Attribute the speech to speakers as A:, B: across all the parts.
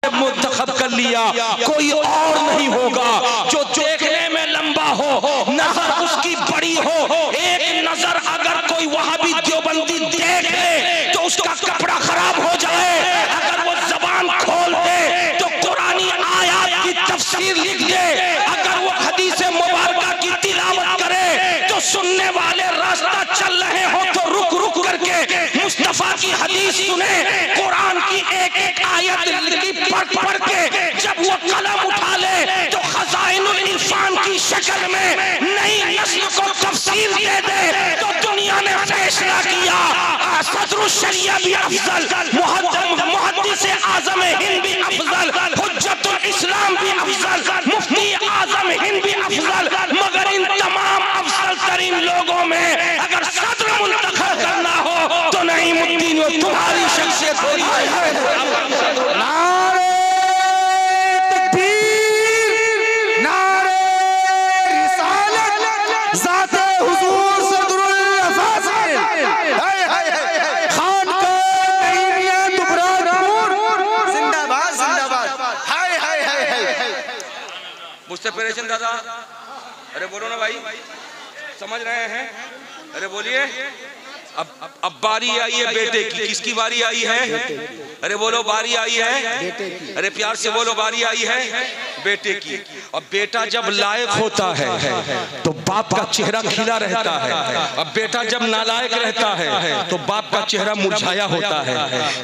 A: साहब मुंतखब कर लिया, कोई और नहीं होगा जो देखने में लंबा हो, नजर उसकी बड़ी हो। एक नजर अगर कोई वहाबी देवबंदी देख ले तो उसका कपड़ा खराब हो जाए। अगर वो जबान खोल दे तो कुरानी आयत की तफसीर लिख दे। अगर वो हदीस मुबारका की तिलावत करे तो सुनने वाले रास्ता चल रहे हो तो रुक रुक करके मुस्तफा की हदीस सुने, कुरान की एक एक आयत की पढ़ के जब वो कलम उठा ले तो खजाइनुल इरफान की शक्ल में नई नस्ल को तफसीर दे दे। तो दुनिया ने फैसला किया सदरुल शरिया भी अफजल, मुहद्दिस आज़म हिंद भी अफजल, हुज्जतुल इस्लाम भी अफजल, मुफ्ती आज़म हिंद भी अफजल। मगर इन तमाम अफजल तरीन लोगों में अगर सदर मुंतखब करना हो तो नईमुद्दीन तुम्हारी शख्सियत हो रही है।
B: नारे तकबीर, नारे रिसालत, ज़ाते हुजूर सदरुल अफाज़िल, खानकाह नईमिया दुबरापुर जिंदाबाद जिंदाबाद। हाय हाय हाय हाय।
A: मुझसे परेशान दादा, अरे बोलो ना भाई, समझ रहे हैं? अरे बोलिए। अब बारी आई है बेटे की। किसकी बारी आई है? अरे बोलो बारी आई है। अरे प्यार से बोलो बारी आई है बेटे की। अब बेटा जब लायक होता है तो बाप का चेहरा खिला रहता है। अब बेटा जब नालायक रहता है तो बाप का चेहरा मुरझाया होता है।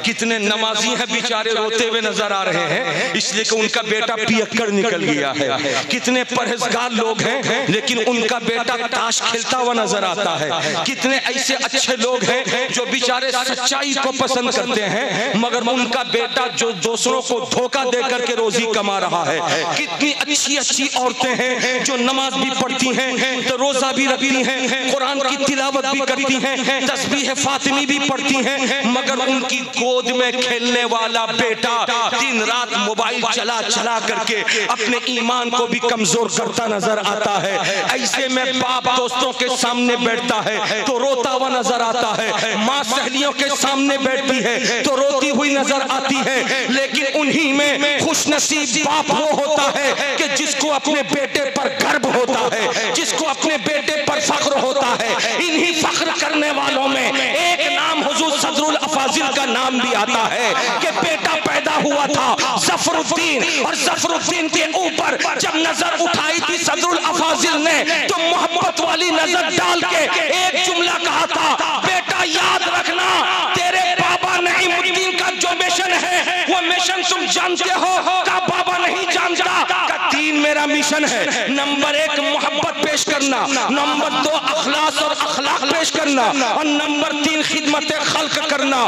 A: कितने नमाजी हैं बेचारे रोते हुए नजर आ रहे हैं इसलिए कि उनका बेटा पियक्कड़ निकल गया है। कितने परहेजगार लोग हैं लेकिन उनका बेटा ताश खेलता हुआ नजर आता है। कितने ऐसे अच्छे लोग हैं जो बेचारे सच्चाई को पसंद करते हैं मगर उनका बेटा जो दूसरों को धोखा देकर के रोजी कमा रहा है। कितनी अच्छी अच्छी औरतें हैं जो नमाज भी पढ़ती हैं, तो रोजा भी रखती हैं, कुरान की तिलावत भी करती हैं, तस्बीह फातिमी भी पढ़ती हैं, मगर उनकी गोद में खेलने वाला बेटा दिन रात मोबाइल चला चला करके अपने ईमान को भी कमजोर करता नजर आता है। ऐसे में बाप दोस्तों के सामने बैठता है तो रोता हुआ नजर आता है, माँ सहेलियों के सामने बैठती है तो रोती हुई नजर आती है। लेकिन उन्हीं में खुशनसीब बाप वो होता है कि जिसको अपने बेटे पर गर्व होता है, जिसको अपने बेटे पर फख्र होता है। इन्हीं फख्र करने वालों में एक नाम हुजूर सदरुल अफाजिल का नाम भी आता है कि बेटा पैदा हुआ था ज़फरुद्दीन, और ज़फरुद्दीन के ऊपर जब नजर उठाई थी सदरुल अफाजिल ने तो मोहब्बत वाली नजर डाल के एक जुमला कहा था, बेटा याद रखना तेरे बाबा नईमुद्दीन का जो मिशन है वो मिशन तुम जानते हो? का बाबा नहीं जानता? का तीन मेरा मिशन है। नंबर एक मोहब्बत पेश करना, नंबर दो अखलास और अखलाक पेश करना, और नंबर तीन खिदमत खल्क करना।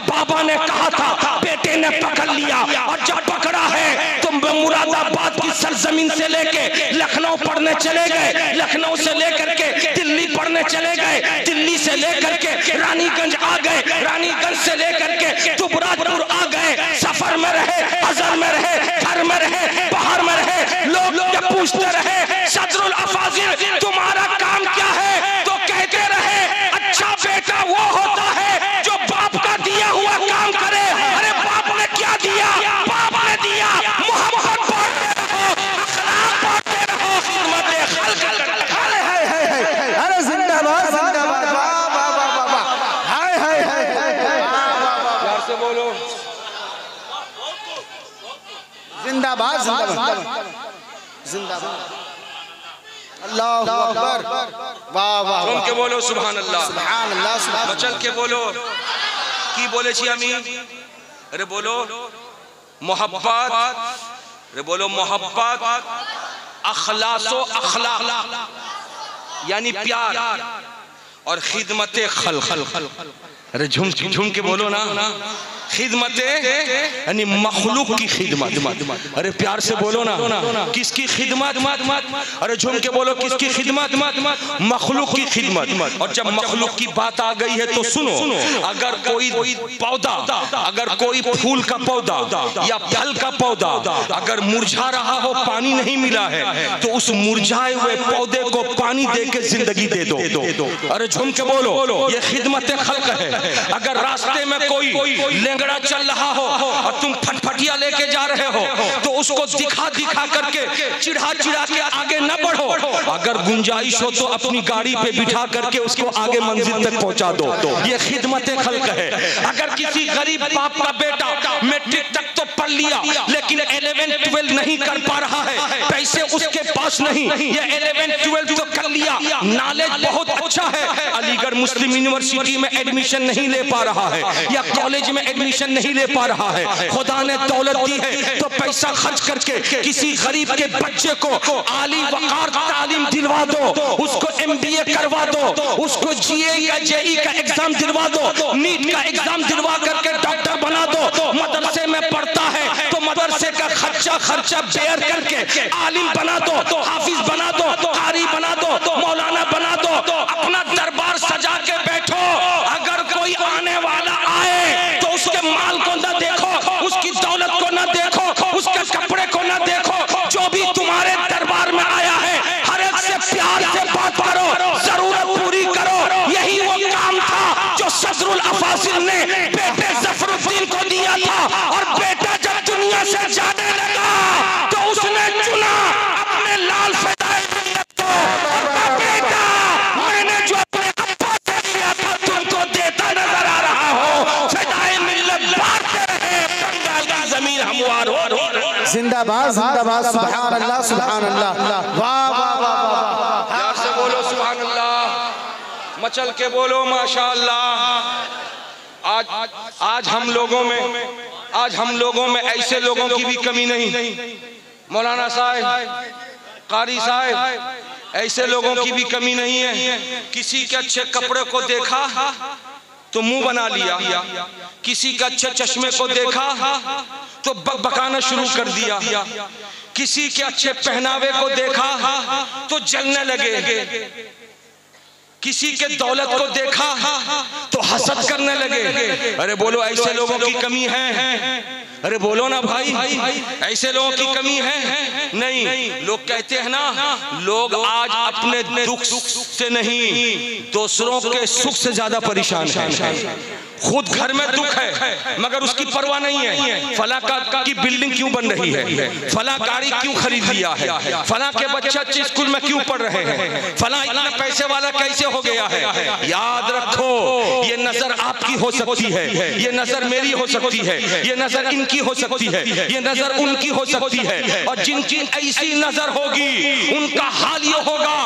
A: बाबा ने कहा था, बेटे ने पकड़ लिया और जब पकड़ा है तो मुरादाबाद की सरजमीन से लेके लखनऊ पढ़ने चले गए, लखनऊ से लेकर के दिल्ली पढ़ने चले गए, दिल्ली से लेकर के रानीगंज आ गए, रानीगंज से लेकर के दुबरापुर आ गए। सफर में रहे, हजर में रहे, घर में रहे, बाहर में रहे, लोग पूछते रहे सदरुल अफाजिल तुम्हारा काम क्या है? तो कहते रहे अच्छा बेटा वो होता है जो बाप का दिया हुआ काम करे। अरे बाप ने क्या दिया? बाप ने दिया मोहब्बत पढ़ते रहो, अखलाक पढ़ते रहो, खिदमत खल्क।
B: अरे जिंदाबाद जिंदाबाद, वाह वाह वाह वाह, हाय हाय हाय,
A: प्यार से बोलो
B: जिंदाबाद जिंदाबाद जिंदाबाद। अल्लाहु अकबर, वाह वाह।
A: तुम के बोलो सुभान अल्लाह,
B: सुभान अल्लाह, सुभान अल्लाह।
A: बचल के बोलो की बोले छी अमी। अरे बोलो मोहब्बत, अरे बोलो मोहब्बत, अखलासो अखलाक यानी प्यार, और खिदमत खल्क। अरे झूम झूम के बोलो ना, खिदमत यानी मखलूक की खिदमत। अरे प्यार से बोलो ना, किसकी खिदमत? अरे झूम के बोलो किसकी खिदमत? मखलूक की खिदमत। और जब मखलूक की बात आ गई है तो सुनो, अगर कोई पौधा, अगर कोई फूल का पौधा या फल का पौधा अगर मुरझा रहा हो, पानी नहीं मिला है, तो उस मुरझाए हुए पौधे को पानी दे के जिंदगी दे दो। अरे झूम के बोलो ये खिदमत खल्क है। अगर रास्ते में कोई लंगड़ा चल रहा हो और तुम फटफटिया लेके जा रहे हो तो उसको दिखा दिखा करके चिढ़ा चिढ़ा के आगे न बढ़ो। अगर गुंजाइश हो तो अपनी गाड़ी पे बिठा करके उसको आगे मंजिल तक पहुंचा दो। ये खिदमत खल्क है। अगर किसी गरीब बाप का बेटा मैट्रिक तक तो पढ़ लिया लेकिन 11-12 नहीं कर पा रहा है, पैसे उसके पास नहीं, ये 11-12 तो कर लिया, नॉलेज बहुत अच्छा है, अलीगढ़ मुस्लिम यूनिवर्सिटी में एडमिशन नहीं ले पा रहा है या कॉलेज में एडमिशन नहीं ले पा रहा है, खुदा ने दौलत दी है तो पैसा खर्च करके किसी गरीब के बच्चे को आली वकार तालीम दिलवा दो, उसको MBA करवा दो, उसको GA या JE का एग्जाम दिलवा दो, नीट का एग्जाम दिलवा करके डॉक्टर बना दो, मदरसे में पढ़ता है तो मदरसे का खर्चा बेयर करके आलिम बना दो, हाफिज बना दो, कारी बना दो, मौलाना बना दो, अपना दरबार सजा के बैठो। अगर कोई आने वाला आए तो उसके माल को न देखो, उसकी दौलत को न देखो, उसके कपड़े को न देखो, जो भी तुम्हारे दरबार में आया है हर एक से प्यार से बात करो, जरूरत पूरी करो। यही वो काम था जो सदरुल अफासिल ने बेटे जफरुद्दीन को दिया था और बेटा जब दुनिया से जाने लगा तो उसने चुना अपने लाल फदाए मिल्लत को। और बेटा मैंने जो अपने अब्बा से लिया था तुमको देता नजर आ रहा हो, फदाए मिल्लत बांटते रहे, बंगाल की जमीन हमवार हो।
B: जिंदाबाद जिंदाबाद, सुभान अल्लाह सुभान अल्लाह, वाह वाह वाह,
A: प्यार से बोलो सुभान अल्लाह, मचल के बोलो माशाअल्लाह। आज हम लोगों में ऐसे लोगों की भी कमी नहीं। मौलाना साहब, कारी साहब, ऐसे लोगों की भी कमी नहीं है। किसी के अच्छे कपड़े को देखा तो मुंह बना लिया, किसी के अच्छे चश्मे को देखा तो बकबकाना शुरू कर दिया, किसी के अच्छे पहनावे को देखा तो जलने लगे, किसी के दौलत को देखा तो हसद करने लगे। अरे बोलो ऐसे लोगों की कमी है? अरे बोलो ना भाई, ऐसे लोगों की कमी है? नहीं। लोग कहते हैं ना, लोग आज अपने दुख से नहीं दूसरों के सुख से ज्यादा परेशान हैं। खुद घर में दुख है मगर उसकी परवाह नहीं है। फला की बिल्डिंग क्यों बन रही है, फला गाड़ी क्यों खरीद लिया है, फला के बच्चे अच्छे स्कूल में क्यों पढ़ रहे हैं, फला इतना पैसे वाला कैसे हो गया है। याद रखो, ये नजर आपकी हो सकती है, ये नजर मेरी हो सकती है, ये नजर इनकी हो सकती है, ये नजर उनकी हो सकती है। और जिनकी ऐसी नजर होगी उनका हाल ये होगा,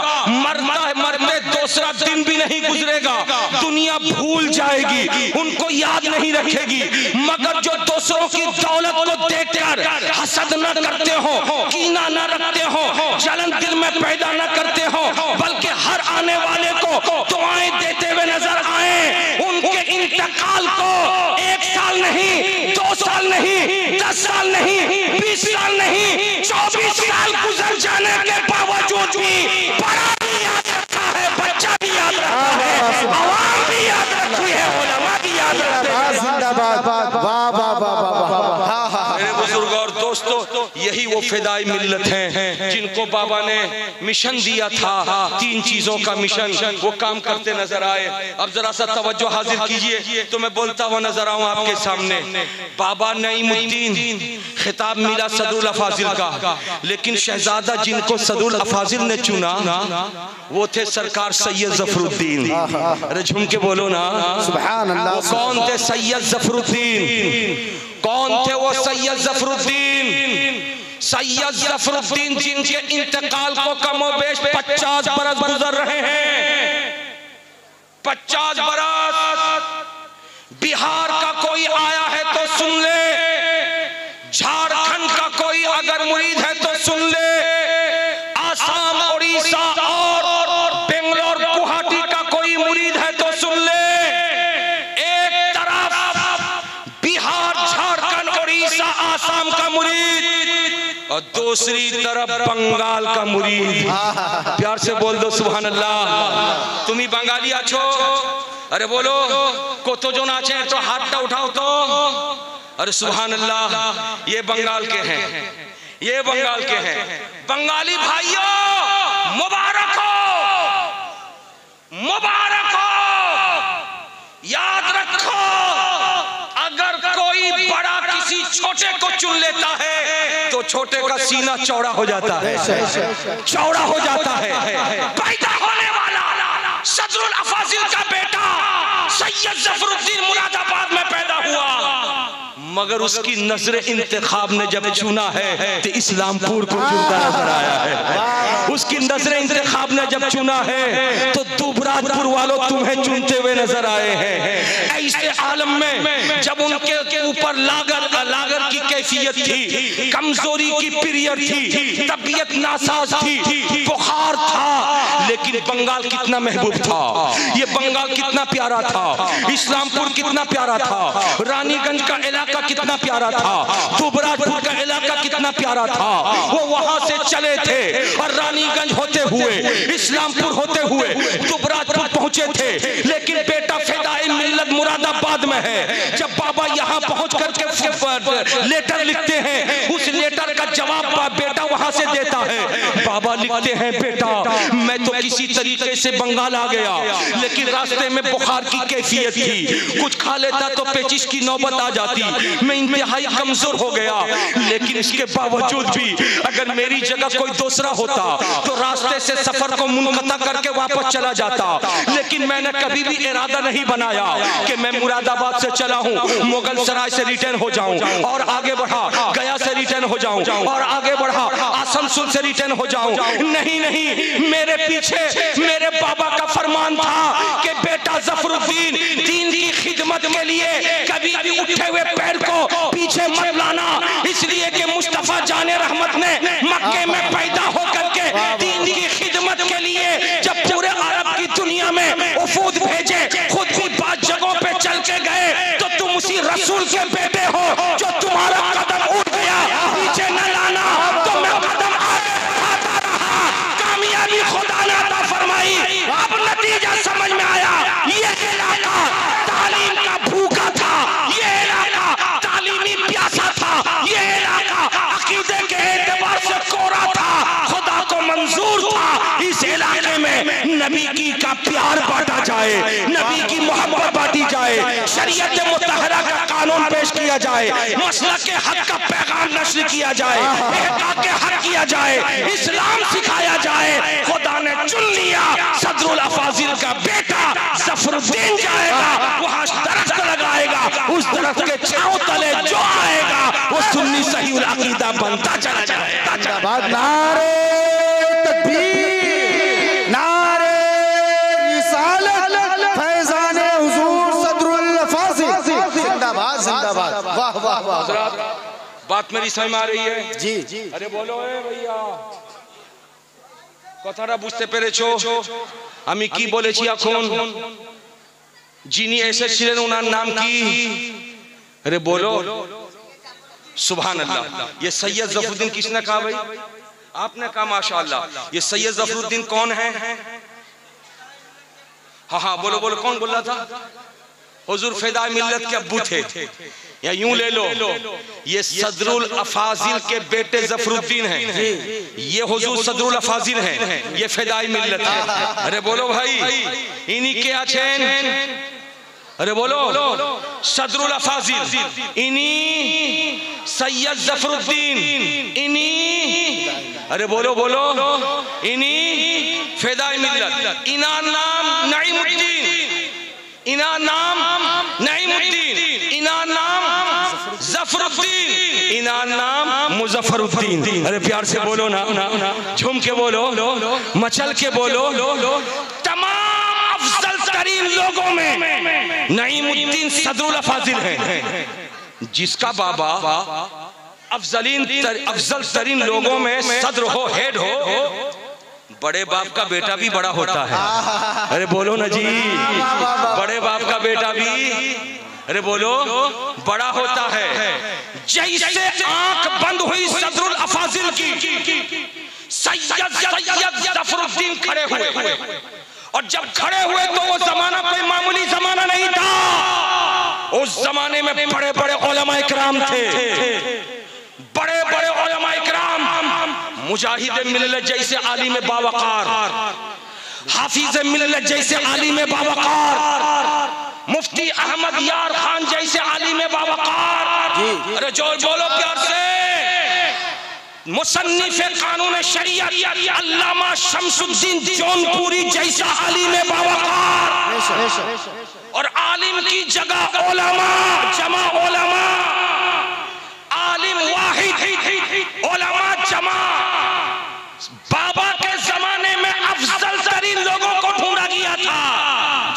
A: मरते दूसरा दिन भी नहीं गुजरेगा, दुनिया भूल जाएगी, उनको याद नहीं रखेगी। मगर जो दूसरों की दौलत को देखकर हसद न करते हो, कीना न रखते हो, जलन दिल में पैदा न करते हो, बल्कि हर आने वाले को दुआएं देते हुए नजर आए, उनके इंतकाल को 1 साल नहीं, 2 साल नहीं, 10 साल नहीं, 20 साल नहीं, 24 साल गुजर जाने के बावजूद भी बड़ा भी याद रखा है, बच्चा भी याद रखा है, आवाम भी याद रखी है, उलमा भी याद रखते हैं।
B: जिंदाबाद, वाह वाह वाह वाह।
A: मेरे बुजुर्ग और दोस्तों, यही वो फिदाई मिल्लत हैं जिनको बाबा ने मिशन दिया था, 3 चीजों का मिशन, वो काम करते नजर आए। अब जरा सा तवज्जो हाजिर कीजिए तो मैं बोलता हुआ नजर आऊं आपके सामने। बाबा नईमुद्दीन खिताब मिला सदरुल अफाजिल का, लेकिन शहजादा जिनको सदरुल अफाजिल ने चुना वो थे सरकार सैयद जफरुद्दीन। अरे झूम के बोलो ना
B: सुभान अल्लाह।
A: कौन थे सैयद जफरुद्दीन? कौन थे वो सैयद जफरुद्दीन? सैयद जफरुद्दीन जिनके इंतकाल को कमोबेश 50 बरस गुजर रहे हैं, 50 बरस। बिहार का कोई आया है तो सुन ले, झारखंड का कोई अगर मुरीद है तो सुन ले, आसाम, उड़ीसा और बेंगलोर, गुवाहाटी का कोई मुरीद है तो सुन ले। एक तरफ बिहार, झारखंड, उड़ीसा, आसाम का मुरीद और दूसरी तरफ बंगाल का मुरीद। प्यार से बोल दो सुभान अल्लाह। तुम ही बंगाली आछो? अरे बोलो, को तो जो नाचे तो हाथ उठाओ तो। अरे सुभान अल्लाह, ये बंगाल के हैं, ये बंगाल के हैं। बंगाली भाइयों मुबारक हो, मुबारक हो। याद रखो, अगर कोई किसी छोटे को चुन लेता है तो छोटे का सीना चौड़ा हो जाता है, चौड़ा हो जाता है। पैदा होने वाला सदरुल अफाजिल का बेटा सैयद जफरुद्दीन मुरादाबाद में पैदा हुआ, मगर उसकी नजर इंतखाब ने जब चुना है तो इस्लामपुर को चुनता नजर आया है। उसकी नजर इंतखाब ने जब चुना है तो दुबराजपुर वालों तुम्हें चुनते हुए नजर आए हैं। ऐसे आलम में जब उनके ऊपर लागर की कैफियत थी, कमजोरी की पीरियड थी, तबीयत नासाज थी, बुखार था, लेकिन बंगाल कितना महबूब था, ये बंगाल कितना प्यारा था, इस्लामपुर कितना प्यारा था, रानीगंज का इलाका कितना प्यारा था, दुबराजपुर का इलाका कितना प्यारा था। वो वहां से चले थे और रानीगंज होते हुए, इस्लामपुर होते हुए दुबराजपुर पहुंचे थे, लेकिन बेटा फिदाई मिल्लत मुरादाबाद में है। जब बाबा यहाँ पहुंच करके लेटर लिखते हैं, उस लेटर का जवाब बेटा वहां से देता है। बाबा लिखते हैं, बेटा मैं तो किसी तरीके से बंगाल आ गया, लेकिन रास्ते में बुखार की कैफियत थी, कुछ खा लेता तो पेचिश की नौबत आ जाती, मैं इंतहाई कमजोर हो गया, लेकिन इसके बावजूद भी अगर मेरी जगह कोई दूसरा होता तो रास्ते से सफर को मुनक़ता करके वापस चला जाता, लेकिन मैंने कभी भी इरादा नहीं बनाया कि मैं मुरादाबाद से चला हूँ, मुगल सराय से रिटर्न हो जाऊं और आगे बढ़ा, गया से रिटर्न हो जाऊं और आगे बढ़ा, आसनसोल से रिटर्न हो जाऊं। नहीं नहीं, मेरे पीछे मेरे बाबा का फरमान था कि बेटा जफरुद्दीन दीन की खिदमत के लिए कभी भी उठे हुए पैर को पीछे मत लाना, इसलिए कि मुस्तफा जाने रहमत ने मक्के में पैदा होकर के दीन की खिदमत के लिए जब पूरे अरब की दुनिया में वफूद भेजे, खुद भी बात जगहों पे चल के गए, तो तुम उसी रसूल के बेटे हो जो तुम्हारा कदम उठ गया, पीछे न लाना तो मैं कदम आगे बढ़ाता रहा, कामयाबी खुदा ने अता फरमाई। अब नतीजा समझ में आया, ये इलाका तालीम का भूखा था, ये इलाका तालीमी प्यासा था, ये इलाका अकीदे के एतबार से कोरा था, खुदा को मंजूर था इस इलाके में नबी की का प्यार बांटा जाए, नबी की मोहब्बत बांटी जाए, शरीयत मुतहरा का कानून पेश किया जाए, मसला के हक का पैगाम नश्र किया जाए, इहक़ाक़ के हक किया जाए, इस्लाम सिखाया जाए। खुदा ने चुन लिया सदरुल अफाजिल का बेटा जफरुद्दीन जाएगा, वहां दरख्त लगाएगा, उस दरख्त के छांव तले जो आएगा वो सुन्नी सही अकीदा बनता चला जाएगा।
B: नारे तकबीर, नारे रिसालत, फैज़ाने हुजूर सदरुल अफाजिल, जिंदाबाद जिंदाबाद। वाह वाह वाह।
A: बात मेरी समझ में आ रही है?
B: जी जी।
A: अरे बोलो भैया, কথাটা বুঝতে পেরেছো? আমি কি বলেছি এখন? যিনি এসেছিলেন ওনার নাম কি? अरे बोलो सुभान अल्लाह। ये सैयद जफरुद्दीन किसने कहा भाई? आपने कहा माशाअल्लाह। ये सैयद जफरुद्दीन कौन है? हाँ हाँ बोलो बोलो, कौन बोल रहा था? हुजूर फिदा मिल्लत के अब्बू थे, या यूं ले लो, ये सदरुल अफाजिल के बेटे जफरुद्दीन हैं, ये हुजूर सदरुल अफाजिल हैं, ये फिदाई मिल्लत है। अरे बोलो भाई, इन्हीं के आछेन, अरे बोलो सदरुल अफाजिल, इन्हीं सैयद जफरुद्दीन, इन्हीं, अरे बोलो बोलो, इन्हीं फिदाई मिल्लत। इना नाम नईमुद्दीन, इना नाम नईमुद्दीन, इना नाम जफरुद्दीन, इना नाम मुजफ्फरुद्दीन। अरे प्यार से बोलो ना, झूम के बोलो, मचल के बोलो। तमाम अफजल तरीन लोगों में नईमुद्दीन सदरुल अफाजिल हैं, जिसका बाबा अफजल तरीन लोगों में सदर हो, हेड हो, बड़े बाप का बेटा भी बड़ा होता है। अरे बोलो ना जी, बड़े बाप का बेटा भी, अरे बोलो, बड़ा होता है। जैसे आंख बंद हुई सदरुल अफाजिल की, सैयद जफरुद्दीन खड़े हुए, और जब खड़े हुए तो वो जमाना कोई मामूली जमाना नहीं था। उस जमाने में बड़े बड़े उलमा इकराम थे, बड़े बड़े उलमा इकराम, मुजाहिद मिल्लत जैसे आलिम बावकार, हाफिज मिल्लत जैसे आलिम बावकार, मुफ्ती अहमद यार खान जैसे आलिम बावकार, अरे जोर बोलो प्यार से, मुसन्निफ कानून शरीयत अल्लामा शमसुद्दीन जौनपुरी जैसा आलिम बावकार, और आलिम की जगह उलमा जमा उलमा, आलिम वाहिद उलमा जमा। बाबा के जमाने में अफजल तरीन लोगों को ढूंढा गया था,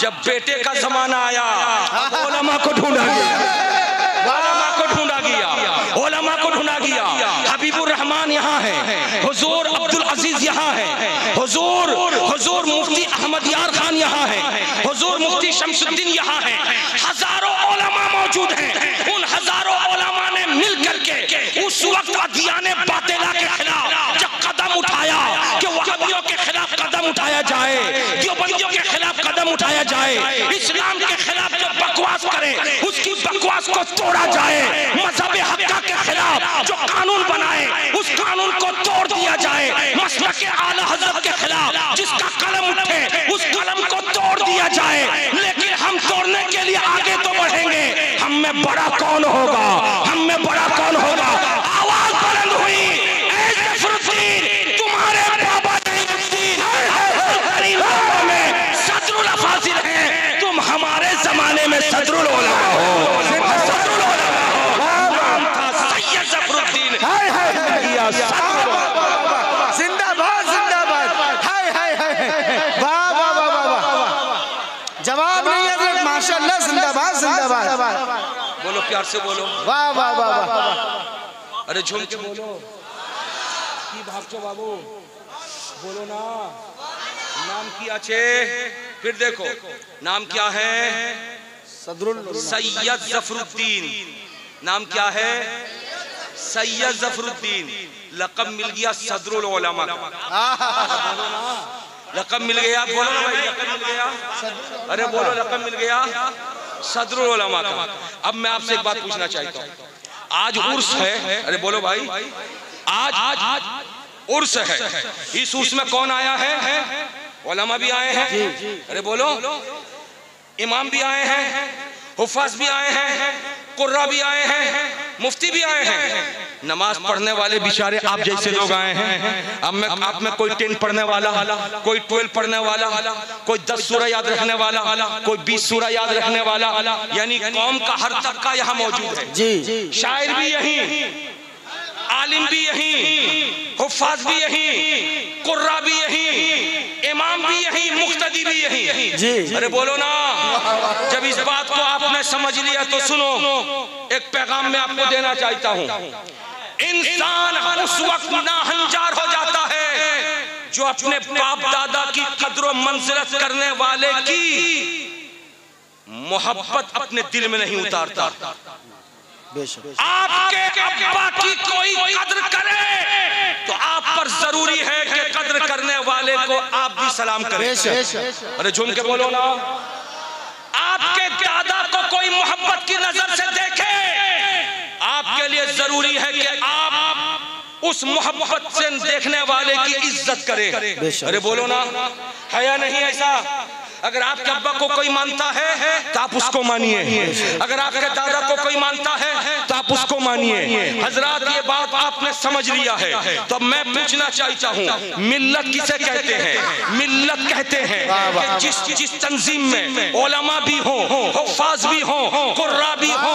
A: जब बेटे का जमाना आया उलमा को ढूंढा गया, उलमा को ढूंढा गया, उलमा को ढूंढा गया। हबीबुर रहमान यहाँ है, हुजूर अब्दुल अजीज यहाँ है, हुजूर मुफ्ती अहमद यार खान यहाँ है, हुजूर मुफ्ती शमसुद्दीन यहाँ है, हजारों उलमा मौजूद हैं। उन हजारों उलमा ने मिल करके उस वक्त अदियाने बातिला के खिलाफ जब कदम उठाया कि वहाबियों के खिलाफ कदम उठाया जाए, देवबंदियों के खिलाफ कदम उठाया जाए, इस्लाम के खिलाफ जो बकवास करे उसकी बकवास को तोड़ा जाए, मजहब हक्का के खिलाफ जो कानून बनाए उस कानून को तोड़ दिया जाए, मसलक आला हज़रत के खिलाफ जिसका कलम उठे उस कलम को तोड़ दिया जाए। लेकिन हम तोड़ने के लिए आगे तो बढ़ेंगे, हम में बड़ा कौन होगा, हम में बड़ा कौन होगा। आवाज बुलंद हुई, ऐ ज़फरुद्दीन तुम्हारे बाबा में सदरुल अफाजिल हैं, तुम हमारे जमाने में सदरुल उलमा हो, सदरुल उलमा हो। नाम था सैयद ज़फरुद्दीन।
B: जिंदाबाद जिंदाबाद, हाय हाय हाय, वाह वाह वाह वाह वाह, जवाब नहीं है, माशाअल्लाह, जिंदाबाद जिंदाबाद।
A: बोलो प्यार से बोलो,
B: वाह वाह वाह वाह।
A: अरे झूम के बोलो की भागचो बाबू, बोलो ना, नाम क्या छे, फिर देखो नाम क्या है, सैयद ज़फरुद्दीन। नाम क्या है, सैयद ज़फरुद्दीन। लक़ब मिल गया सदरुल उलमा का, लक़ब मिल गया, बोलो ना भाई, लक़ब मिल गया, अरे बोलो लक़ब मिल गया सदरुल उलमा का। अब मैं आपसे एक बात पूछना चाहता हूँ, आज उर्स है, अरे बोलो भाई, आज उर्स है, इस उर्स में कौन आया है, उलमा भी आए हैं, अरे बोलो, इमाम भी आए हैं, हुफ़ाज़ भी आए हैं, कुर्रा भी आए हैं, मुफ्ती भी आए हैं, नमाज पढ़ने वाले बेचारे आप जैसे लोग आए हैं। अब मैं आप में कोई 10 पढ़ने वाला, कोई 12 पढ़ने वाला, कोई 10 सूरा याद रखने वाला, कोई 20 सूरा याद रखने वाला, यानी कौम का हर तबका यहाँ मौजूद है। जी, शायर भी यहीं, आलिम भी यहीं, हुफ़ाज़ भी यहीं, कुर्रा भी यहीं, इमाम भी यहीं, मुक्तदी भी यहीं। अरे बोलो ना, जब इस बात को आपने समझ लिया तो सुनो, एक पैगाम मैं आपको देना चाहता हूँ। इंसान उस वक्त नाहंजार हो जाता है जो अपने बाप दादा की कद्र मंजिलत करने वाले की मोहब्बत अपने दिल में नहीं उतारता। आपके अब्बा की कोई कद्र करे तो आप पर जरूरी है कि कद्र करने वाले को आप भी सलाम करें। अरे झूम के बोलो ना, आपके दादा को कोई मोहब्बत की नजर से देखे, आपके लिए जरूरी है कि आप उस मोहब्बत से देखने वाले की इज्जत करें। अरे बोलो ना, है या नहीं ऐसा? अगर आपके अब्बा को कोई मानता है तो आप उसको मानिए, अगर आपके दादा को कोई मानता है तो आप उसको मानिए। हजरात, ये बात आपने समझ लिया है तो मैं पूछना चाहता हूँ, मिल्लत किसे कहते हैं? मिल्लत कहते हैं कि जिस तंजीम में उलमा भी हो, हुफ़ाज़ भी हो, कुर्रा भी हो,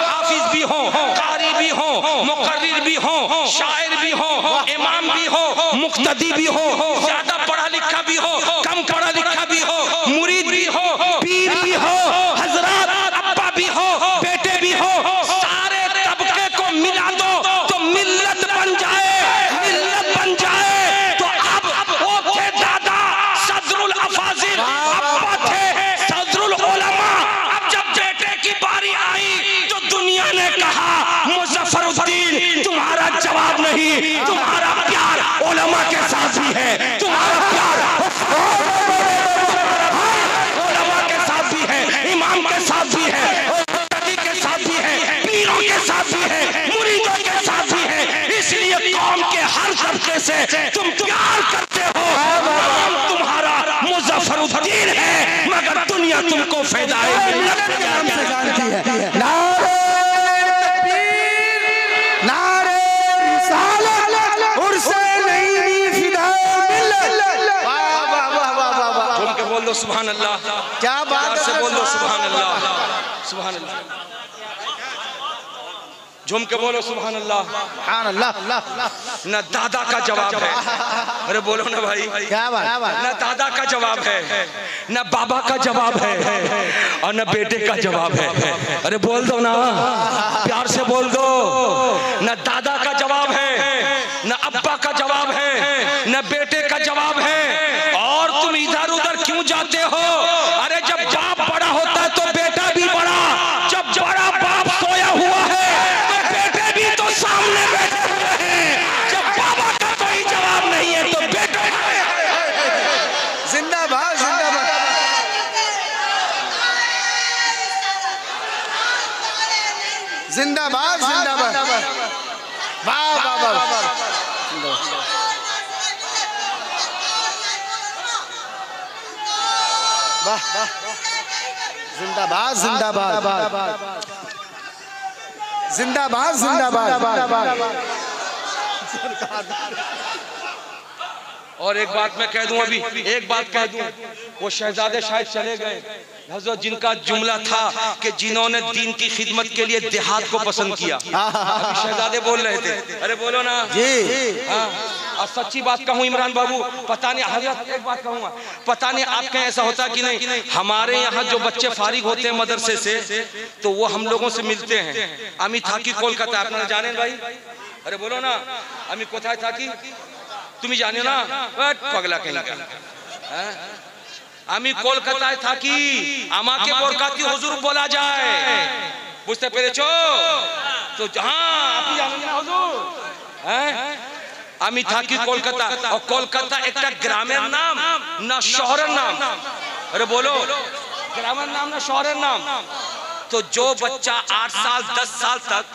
A: हाफिज भी हो, कारी भी हो, मुकर्रिर भी हो, शायर भी हो, इमाम भी हो, मुक्तदी भी हो, ज्यादा पढ़ा लिखा भी हो, कम पढ़ा लिखा भी हो, मुरीद भी हो, पीर भी हो, हजरात अब्बा भी हो, बेटे भी हो, सारे तबके को मिला दो तो मिल्लत बन जाए, मिल्लत बन जाए। तो अब वो थे दादा सदरुल अफाजिल, अब्बा थे सदरुल उलमा। अब जब बेटे की बारी आई तो दुनिया ने कहा मुज़फ़्फ़रुद्दीन तुम्हारा जवाब नहीं, तुम्हारा प्यार उलमा के साथ भी है, तुम्हारा प्यार उलमा के साथ भी है, इमाम के साथ भी है, मुक्तदी के साथ भी है, पीरों के साथ भी है, मुरीदों के साथ भी है। इसलिए कौम के हर तबके से तुम प्यार करते हो, नाम तुम्हारा मुज़फ़्फ़रुद्दीन है, मगर दुनिया तुमको
C: फिदाए मिल्लत के नाम से जानती है।
B: नारे तकबीर, नारे रिसालत, उर्से नई फिदाए मिल्लत। वाह वाह वाह वाह वाह।
A: झूम के बोल दो सुभान अल्लाह।
B: क्या बात
A: प्यार से
B: है,
A: बोल दो सुभान अल्लाह, सुभान अल्लाह। झूम के बोलो सुभान अल्लाह।
B: सुभान अल्लाह।
A: न दादा का जवाब है, अरे बोलो ना भाई,
B: क्या बात,
A: न दादा का जवाब है, न बाबा का जवाब है, और न बेटे का जवाब है। अरे बोल दो ना, प्यार से बोल दो। न दादा का जवाब है, न अब्बा का जवाब है, न बेटे का जवाब है। और तुम इधर उधर क्यों जाते हो? अरे जब बाप बड़ा होता है तो बेटा भी बड़ा। जब बड़ा बाप सोया हुआ है तो बेटे भी तो सामने बैठे हुए हैं। जब बाबा का कोई जवाब नहीं है तो बेटे।
B: जिंदाबाद जिंदाबाद। जिंदाबाद जिंदाबाद। वाह वाह वाह। वाह जिंदाबाद जिंदाबाद जिंदाबाद जिंदाबाद।
A: और एक बात मैं कह दूं, अभी एक बात कह दूं, वो शहजादे शायद चले गए हजरत, जिनका जुमला था कि जिन्होंने दीन की खिदमत के लिए देहात को पसंद किया। अभी शहजादे बोल रहे थे, अरे बोलो ना
B: जी।
A: हाँ, और सच्ची बात कहूँ इमरान बाबू, पता नहीं हजरत, एक बात कहूँगा, पता नहीं आपके यहाँ ऐसा होता कि नहीं, हमारे यहाँ जो बच्चे फारिग होते हैं मदरसे से तो वो हम लोगों से मिलते हैं। अमी था कि कोलकाता, अपना जाने भाई, अरे बोलो ना, अमी कोথায় থাকি তুমি জানো না? পাগলা কहीं আমি কলকাতায় থাকি, আমাকে বরকাতি হুজুর বলা যায়, বুঝতে পেরেছো তো? হ্যাঁ, আপনি জানেন না হুজুর? হ্যাঁ, আমি থাকি কলকাতা, और কলকাতা একটা গ্রামের নাম না শহরের নাম? अरे बोलो, ग्रामेर नाम ना शहर नाम? तो जो बच्चा 8 साल 10 साल तक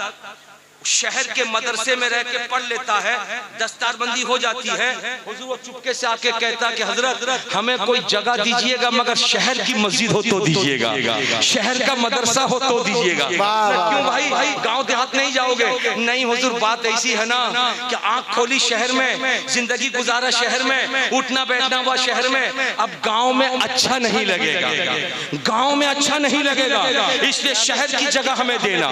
A: शहर के मदरसे में रह के पढ़ लेता है, दस्तारबंदी हो जाती है, हुजूर वो चुपके से आके कहता कि हजरत हमें कोई जगह दीजिएगा, मगर शहर की मस्जिद हो तो दीजिएगा, शहर का मदरसा हो तो दीजिएगा। क्यों भाई, गांव देहात नहीं जाओगे? नहीं हुजूर, बात ऐसी है ना कि आंख खोली शहर में, जिंदगी गुजारा शहर में, उठना बैठना हुआ शहर में, अब गांव में अच्छा नहीं लगेगा, गांव में अच्छा नहीं लगेगा, इसलिए शहर की जगह हमें देना,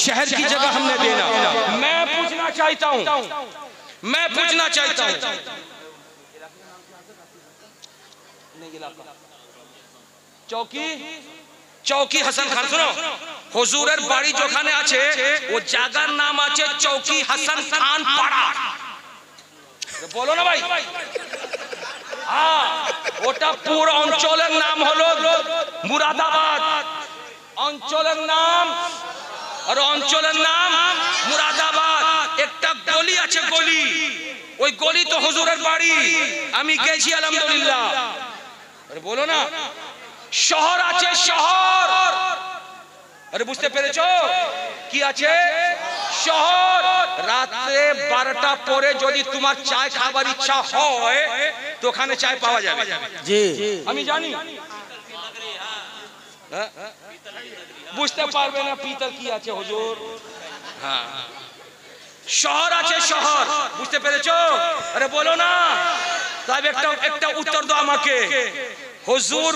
A: शहर की जगह हमने देना। मैं पूछना चाहता हूं, मैं पूछना चाहता हूं, चौकी चौकी हसन खान, सुनो, हुजूरेर बाड़ी जोखाने आछे वो जागार नाम आछे चौकी हसन खान पाड़ा। बोलो ना भाई, हाँ, ওটা পুরো অঞ্চলের নাম হলো মুরাদাবাদ, অঞ্চলের নাম, और অঞ্চলের নাম মুরাদাবাদ। একটা গলি আছে, গলি, ওই গলি তো হুজুরের বাড়ি, আমি গেছি আলহামদুলিল্লাহ। আরে বলো না, শহর আছে শহর, আরে বুঝতে পেরেছো কি আছে? শহর। রাতে 12টা পরে যদি তোমার চায় খাবার ইচ্ছা হয় তো ওখানে চায় পাওয়া যাবে।
B: জি
A: আমি জানি, বুঝতে পারবে না পিতল কি আছে হুজুর। হ্যাঁ, শহর আছে শহর, বুঝতে পেরেছো? আরে বলো না, তবে একটা উত্তর দাও আমাকে। হুজুর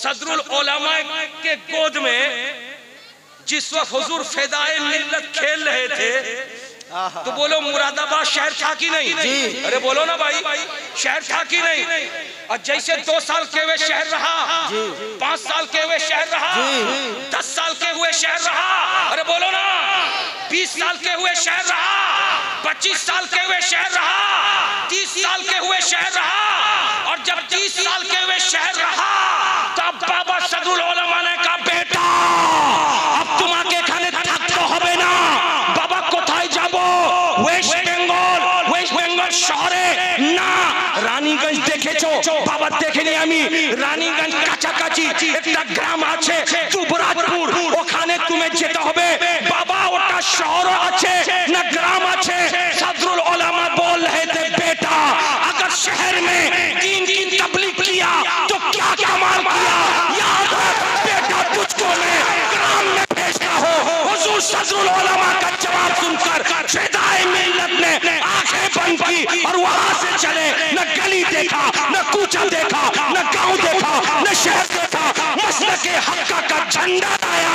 A: सदरुल उलमा के गोद में जिस वक्त हुजूर फिदाए मिल्लत खेल रहे थे तो बोलो मुरादाबाद शहर था कि नहीं? अरे बोलो ना भाई, शहर था कि नहीं? और जैसे 2 साल के हुए शहर रहा, 5 साल के हुए शहर रहा, 10 साल के हुए शहर रहा, अरे बोलो ना, 20 साल के हुए शहर रहा, 25 साल के हुए शहर रहा, 30 साल के हुए शहर रहा, और जब 30 साल के हुए शहर रहा तब बाबा सदरुल उलमा ने कहा, बेटा अब তোমাকে এখানে থাকতে হবে না, বাবা কোথায় যাব? ওয়েস্ট বেঙ্গল শহরে না, রানীগঞ্জ দেখেছো? বাবা দেখেনি আমি, রানীগঞ্জ কাছাকাছি একটা গ্রাম আছে যুবরাজপুর, ওখানে তুমি যেতে হবে বাবা, ওটা শহর আছে না গ্রাম আছে? सदरुल उलमा बोल रहे थे, बेटा अगर शहर में दीन की तबलीग किया तो क्या कमाल किया, याद रख। देखा, न कूचा देखा, न गांव देखा, न शहर देखा, मसलके हक्का का झंडा लाया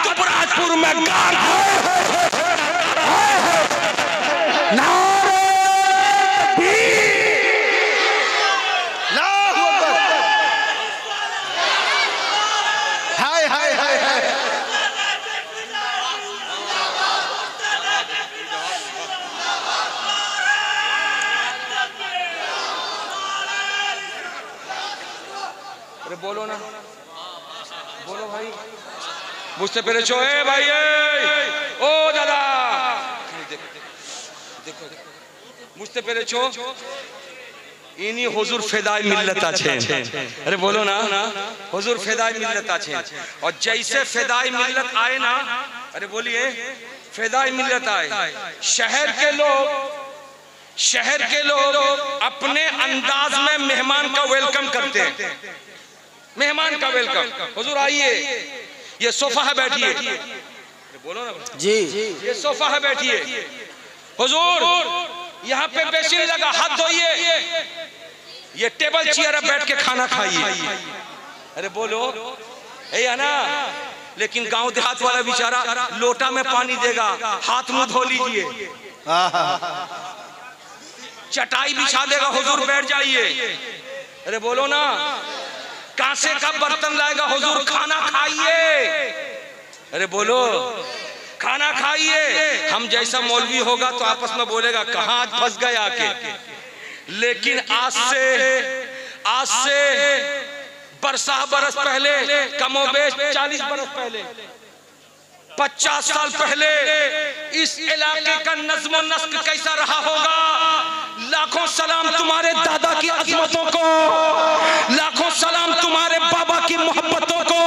A: दुबराजपुर में गान।
B: हाय हाय हाय हाय।
A: अरे बोलो ना, बोलो भाई, मुझसे पहले छो है भाई, ओ दादा देखो, मुझसे पहले छो इन्हीं हुजूर फेदाई मिल्लत আছে। अरे बोलो ना, हुजूर फेदाई मिल्लत আছে। और जैसे फेदाई मिल्लत आए ना, अरे बोलिए फेदाई मिल्लत आए, शहर के लोग अपने अंदाज में मेहमान का वेलकम करते हैं। मेहमान का वेलकम, हुजूर आइए, ये सोफा है बैठिए, बोलो ना
B: जी,
A: ये सोफा है बैठिए, हुजूर यहाँ पे बेसिन लगा, हाथ धोइए, ये टेबल चेयर है, बैठ के खाना खाइए। अरे बोलो है ना। लेकिन गांव देहात वाला बेचारा लोटा में पानी देगा, हाथ मुंह धो लीजिए, चटाई बिछा देगा, हुजूर बैठ जाइए। अरे बोलो ना, कांसे का बर्तन लाएगा, हुजूर खाना खाइए। अरे बोलो खाना खाइए। हम जैसा मौलवी होगा तो आपस में बोलेगा कहाँ फंस गए आके। लेकिन आज से बरस पहले, कमोबेश 40 बरस पहले, 50 साल पहले इस इलाके का नज़्म नस्क कैसा रहा होगा। लाखों सलाम तुम्हारे दादा की अज़मतों को, लाखों सलाम तुम्हारे बाबा की मोहब्बतों को।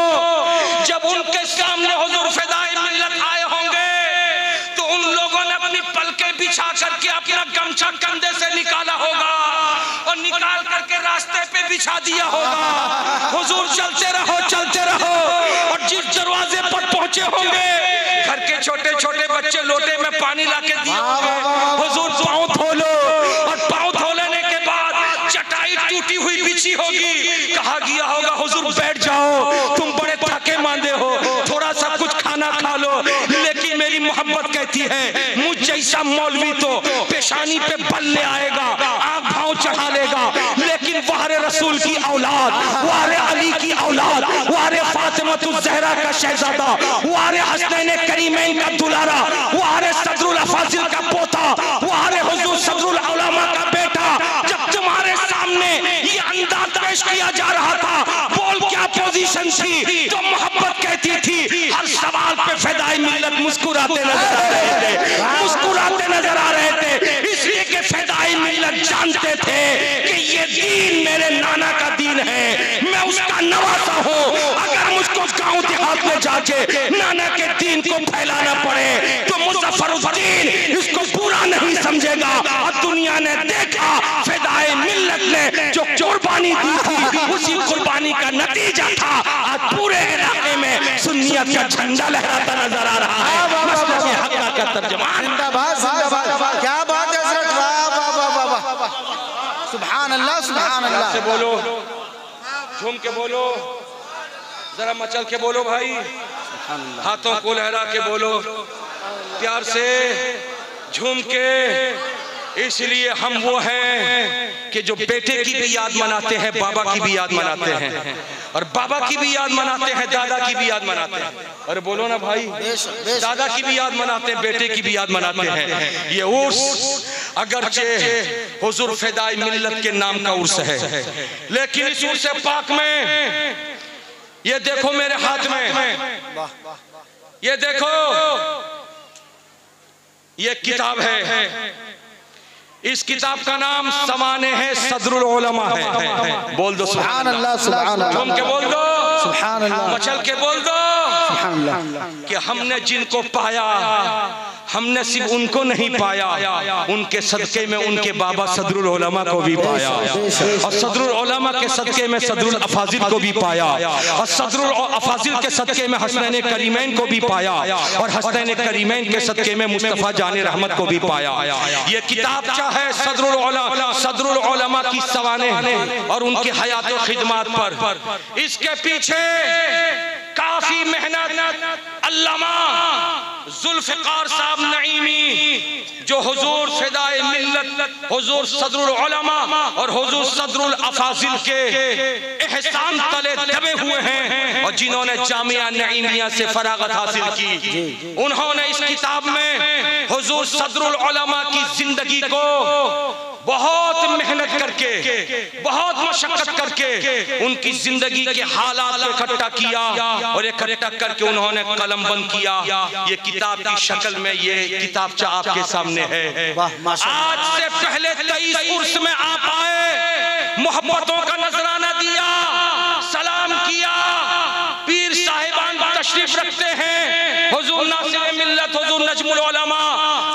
A: जब उनके सामने हुजूर फेदाई मिल्लत आए होंगे तो उन लोगों ने अपनी पलकें बिछा करके अपना गमछा कंधे से निकाला होगा और निकाल करके रास्ते पे बिछा दिया होगा। हुजूर चलते रहो और जिस दरवाजे पर पहुंचे होंगे घर के छोटे छोटे बच्चे लोटे में पानी लाके दिए होंगे, हुजूर पाँव धो लो, और पाँव धो लेने के बाद चटाई टूटी हुई बिछी होगी, कहा गया होगा हुजूर बैठ जाओ, तुम बड़े थके मांदे हो, थोड़ा सा कुछ खाना खा लो। लेकिन मेरी मोहब्बत कहती है मुझ जैसा मौलवी तो पेशानी पे बल ले आएगा, आँख भाव चढ़ा लेगा। लेकिन वारे रसूल की औलाद, वारे अली की औलाद, वारे फातिमतुज़ ज़हरा का शहजादा, वारे हसनैन करीमैन का दुलारा, वारे सदरुल अफाजिल का पोता, वारे हुजूर सदरुल उलमा का बेटा, जब तुम्हारे सामने ये अंदाज पेश किया जा रहा था, बोल क्या पोजीशन थी, तो मोहब्बत कहती थी। हर सवाल पे फेदाई मिल्लत मुस्कुराते नजर आ रहे थे, इसलिए कि फेदाई मिल्लत जानते थे कि ये दीन मेरे नाना का दीन है, मैं उसका नवासा हूँ। अगर मुझको गांव देहात में जाके नाना के दीन को फैलाना पड़े तो मुज़फ़्फ़रुद्दीन इसको बुरा नहीं समझेगा। और दुनिया ने देखा फेदाई मिल्लत ने जो कुर्बानी दी थी, उसी कुर्बानी का नतीजा था आज पूरे इलाके में सुन्नियत का झंडा लहराता नजर आ रहा है। मसलके हक्का का तर्जुमान।
B: जिंदाबाद जिंदाबाद। क्या बात है हज़रत, वाह वाह वाह वाह वाह, सुभान अल्लाह सुभान अल्लाह।
A: से बोलो, झूम के बोलो, जरा मचल के बोलो भाई, हाथों को लहरा के बोलो, प्यार से झूम के। इसलिए हम वो हैं कि जो बेटे की भी याद मनाते हैं, बाबा की भी याद मनाते हैं, और बाबा की भी याद मनाते हैं, दादा की भी याद मनाते हैं। अरे बोलो ना भाई, दादा की भी याद मनाते हैं, बेटे की भी याद मनाते हैं। ये उर्स अगरचे हुजूर फेदाई मिल्लत के नाम का उर्स है, लेकिन इस उर्स पाक में ये देखो मेरे हाथ में, ये देखो ये किताब है। इस किताब का नाम समाने है सदरुल उलमा है। बोल दो सुभान अल्लाह, सुभान अल्लाह, झूम के बोल दो सुभान अल्लाह, मचल के बोल दो कि हमने जिनको पाया हमने सिर्फ उनको नहीं पाया, उनके सदके में उनके बाबा सदरुल उलमा को भी पाया, और सदरुल उलमा के सदके में सदरुल अफाजिल को भी पाया, और सदरुल अफाजिल के सदके में हसनैन करीमैन को भी पाया, और हसनैन करीमैन के सदके में मुस्तफ़ा जाने रहमत को भी पाया। ये किताब है सदरुल उलमा की सवानेह और उनकी हयात और खिदमत पर। इसके पीछे काफी मेहनत अल्लामा जुल्फ़िकार साहब नईमी जो हुजूर फ़िदाए मिल्लत हुजूर सदरुल उलमा और हुजूर सदरुल अफाजिल के एहसान तले दबे हुए हैं, और जिन्होंने जामिया नईमिया से फरागत हासिल की, उन्होंने इस किताब में हुजूर सदरुल उलमा की जिंदगी को बहुत मेहनत करके बहुत मशक्कत करके उनकी जिंदगी के हालात को इकट्ठा किया, और इकट्ठा करके उन्होंने कलम बंद किया। ये किताब की शक्ल में ये किताबचा आपके सामने है। आज से पहले 23 उर्स में आप आए, मोहब्बतों का नजराना दिया, सलाम किया, पीर साहिबान तशरीफ रखते हैं, हुजूर नासिर मिल्लत हुजूर नजमुल उलमा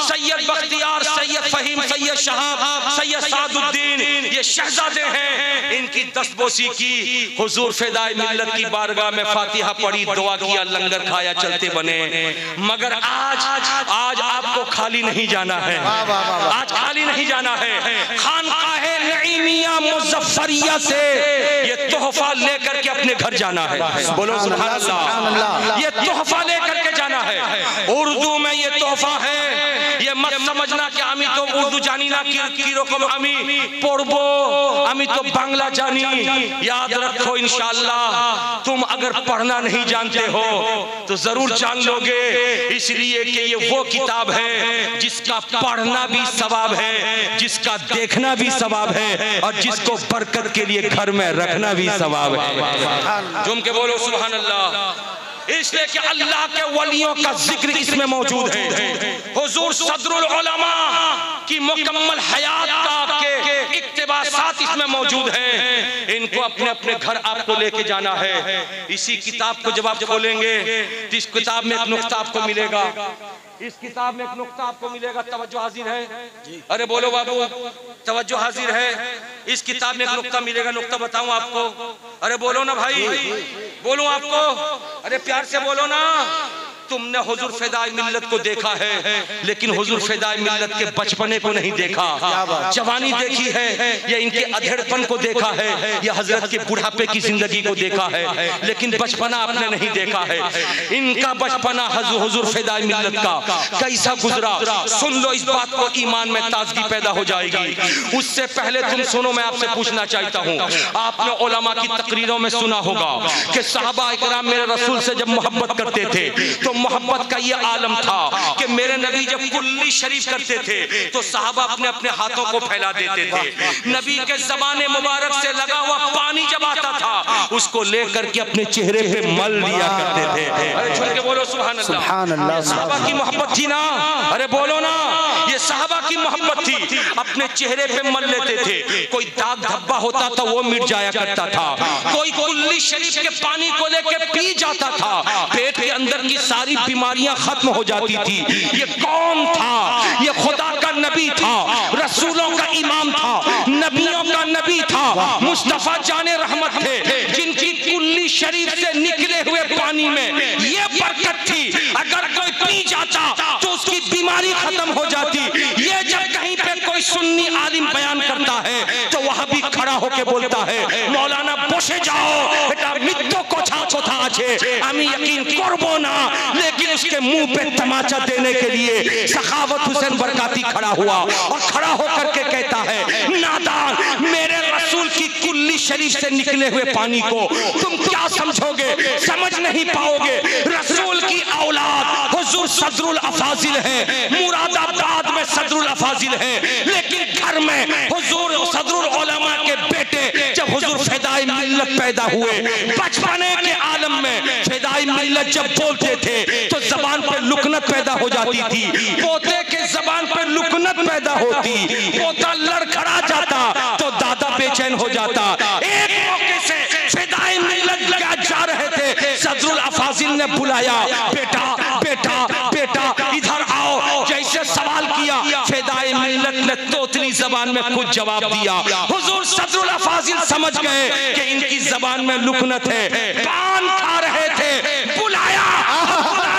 A: सैयद बख्तियार सैयद फहीम सैयद शहाब सैयद सादुद्दीन ये शहजादे हैं, इनकी दस्तबोसी की, हुजूर फ़िदाए मिल्लत की बारगाह में फातिहा पढ़ी, दुआ किया, लंगर खाया, चलते बने। मगर आज आपको खाली नहीं जाना है, आज खाली नहीं जाना है। खानकाहे नईमिया मुज़फ्फरिया से ये तोहफा लेकर के अपने घर जाना है। बोलो सुभान अल्लाह। ये तोहफा लेकर के जाना है। उर्दू में ये तोहफा है, ये मत समझना कि आमी तो उर्दू जानी ना की रकम आमी पढ़बो, आमी तो बांग्ला जानी। याद रखो इंशाअल्लाह तुम अगर पढ़ना नहीं जानते हो तो जरूर जान लोगे, इसलिए कि ये वो किताब है जिसका पढ़ना भी सवाब है, जिसका देखना भी सवाब है, और जिसको बरकत के लिए घर में रखना भी सवाब है। जुम के बोलो सुभान अल्लाह। इसलिए कि अल्लाह के वलियों का जिक्र इसमें मौजूद है। हुजूर सदरुल उलमा की मुकम्मल हयात का के इक्तिबासात इसमें मौजूद हैं। इनको अपने अपने घर आपको लेके जाना है। इसी किताब को जब आप खोलेंगे तो इस किताब में एक नुक्ता आपको मिलेगा, इस किताब में एक नुक्ता आपको मिलेगा। तवज्जो हाजिर है? अरे बोलो बाबू, तवज्जो हाजिर है? इस किताब में एक नुक्ता मिलेगा, नुक्ता बताऊं आपको? अरे बोलो ना भाई, बोलूं आपको? अरे प्यार से बोलो ना। तुमने हुजूर फ़िदाए मिल्लत को देखा है, लेकिन हुजूर फ़िदाए मिल्लत के बचपने को नहीं देखा, जवानी देखी है, या इनके अधेड़पन को देखा है, या हजरत के बुढ़ापे की जिंदगी को देखा है, लेकिन बचपना आपने नहीं देखा है। इनका बचपना हुजूर फ़िदाए मिल्लत का कैसा गुजरा, सुन लो, इस बात को ईमान में ताजगी पैदा हो जाएगी। उससे पहले तुम सुनो, मैं आपसे पूछना चाहता हूँ, आपने उलमा की तकरीरों में सुना होगा कि सहाबा इकराम मेरे रसूल से जब मोहब्बत करते थे तो मोहब्बत का ये आलम था कि मेरे नबी जब कुल्ली शरीफ करते थे तो सहाबा अपने अपने हाथों को फैला देते थे। नबी के ज़बाने मुबारक से लगा हुआ पानी जब आता था उसको लेकर के अपने चेहरे पे मल लिया करते थे। अरे छोड़ के बोलो सुभान अल्लाह। सहाबा की मोहब्बत थी ना, अरे बोलो ना, ये सहाबा की मोहब्बत थी। अपने चेहरे पे मल लेते थे, कोई दाग धब्बा होता था वो मिट जाया करता था, कोई कुल्ली शरीफ के पानी को लेकर पी जाता था, पेट के अंदर की सारी बीमारियां खत्म हो जाती थी। ये कौन था? ये खुदा का नबी था, रसूलों का इमाम था, नबियों का नबी था, मुस्तफा जाने रहमत थे, जिनकी कुल्ली शरीफ से निकले हुए पानी में ये बरकत थी। अगर कोई पी जाता तो उसकी बीमारी खत्म हो जाती। ये जब कहीं पे कोई सुन्नी आलिम बयान करता है तो वह भी खड़ा होके बोलता है, मौलाना बसे जाओ बेटा, मृत्यु कोछा कोथा आछे, आमी यकीन करबो ना। लेकिन उसके मुंह पे तमाचा देने के लिए सखावत हुसैन बरकाती खड़ा हुआ और खड़ा होकर के कहता है, नादान, मेरे रसूल की कुल्ली शरीफ से निकले हुए पानी को तुम क्या समझोगे, समझ नहीं पाओगे। रसूल की औलाद हुजूर सदरुल अफाजिल है, मुरादाबाद में सदरुल अफाजिल है, लेकिन घर में हुजूर सदरुल उलमा के बेटे जब हुजूर फ़िदाए मिल्लत पैदा हुए, बचपने के आलम में फ़िदाए मिल्लत जब बोलते थे तो जबान पर लुकनत पैदा हो जाती थी, पोते के जबान पर लुकनत पैदा होती, पोता लड़खड़ा जाता तो दादा बेचैन हो जाता। एक मौके से फ़िदाए मिल्लत जा रहे थे, सदरुल अफाजिल ने बुलाया, बेटा बेटा बेटा इधर आओ। जैसे सवाल किया, फेदाए मिल्लत ने तोतली जबान में कुछ जवाब दिया। हुजूर सदरुल अफाजिल समझ गए कि इनकी जबान में लुकनत है, पान खा रहे थे, बुलाया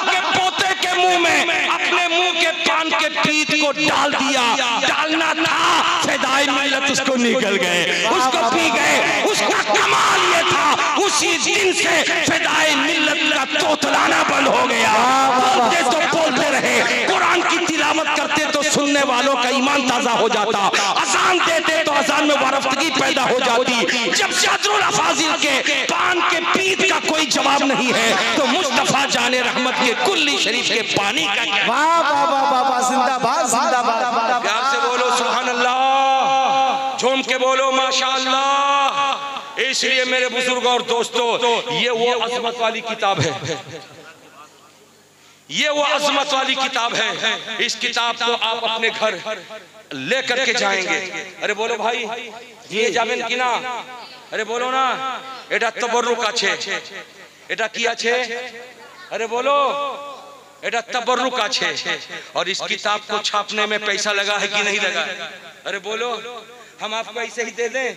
A: के पोते के मुंह में अपने मुंह के पान के पीत को डाल दिया। डालना था, फेदाए मिल्लत उसको निकल गए, उसको पी गए। उसका कमाल ये था, उसी दिन से फेदाए मिल्लत का तोतलाना बंद हो गया। बोलते तो बोलते रहे, कुरान की तिलावत करते तो सुनने वालों का ईमान ताजा हो जाता, अजान देते तो अजान में वारफ्तगी पैदा हो जाती। जब सदरुल अफाजिल के पान के पीत का कोई जवाब नहीं है, तो मुस्तफा जाने रहमत के कुल्ली शरीफ के पानी का
B: वाह वाह वाह वाह, जिंदाबाद जिंदाबाद।
A: प्यार से बोलो सुभान अल्लाह, झूम के बोलो माशाअल्लाह। इसलिए मेरे बुजुर्गों और दोस्तों, ये वो अजमत वाली किताब है, ये वो अजमत वाली किताब है। इस किताब को आप अपने घर लेकर के जाएंगे। अरे बोलो भाई, ये जाবেন কিনা? अरे बोलो ना, এটা तबर्रुक আছে, এটা কি আছে? अरे बोलो, এটা तबर्रुक আছে। और इस किताब को छापने में पैसा लगा है कि नहीं लगा? अरे बोलो, हम आपको ऐसे ही दे दें?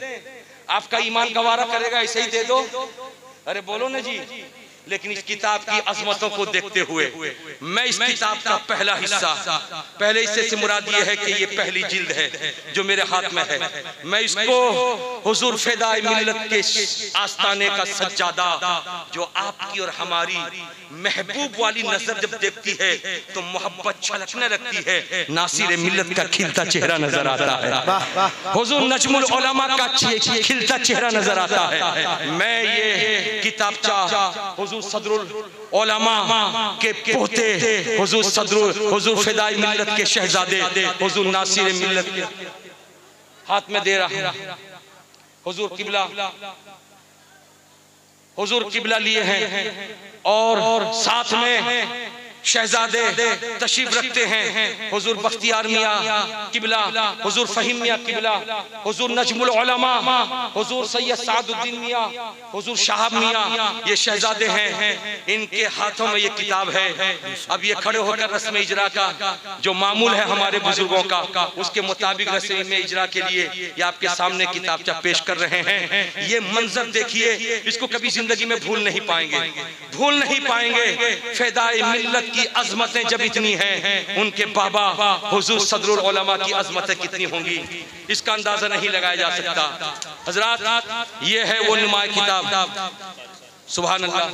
A: आपका ईमान गवारा करेगा ऐसे ही दे दो? अरे बोलो ना जी। लेकिन इस किताब की अजमतों को देखते हुए मैं इस किताब का पहला हिस्सा, पहले हिस्से से मुराद ये है कि ये पहली जिल्द है जो मेरे हाथ में है, मैं इसको हुजूर फेदाए मिल्लत के आस्ताने का सज्जादा, जो आपकी और हमारी महबूब वाली नजर जब देखती है तो मोहब्बत छलकने लगती है, नासिर मिल्लत का खिलता चेहरा नजर आता है, हुजूर नजमुल उलमा का खिलता चेहरा नजर आता है। मैं ये किताबचा हुजूर सदरुल उलमा के पोते, हुजूर फेदाए मिल्लत के शहजादे, हुजूर नासिर मिल्लत के हाथ में दे रहा हूं। हुजूर किबला लिए हैं और साथ में शहजादे तशरीफ रखते हैं। हुजूर बख्तियार मियां किबला, हुजूर फहीम मियां किबला, हुजूर नजमुल उलमा, हुजूर सैयद सादुद्दीन मियां, हुजूर शाहब मियां, ये शहजादे हैं। इनके हाथों में ये किताब है। अब ये खड़े होकर रस्म इजरा का जो मामूल है हमारे बुजुर्गों का, उसके मुताबिक रस्म में इजरा के लिए ये आपके सामने किताबचा पेश कर रहे हैं। ये मंजर देखिए, इसको कभी जिंदगी में भूल नहीं पाएंगे। फेदाए मिल्लत की अजमतें जब इतनी हैं, उनके बाबा हुजूर सदरुल उलमा की अजमतें कितनी होंगी, इसका अंदाजा नहीं लगाया जा सकता। हजरात, ये है वो नुमाए किताब। सुभान अल्लाह।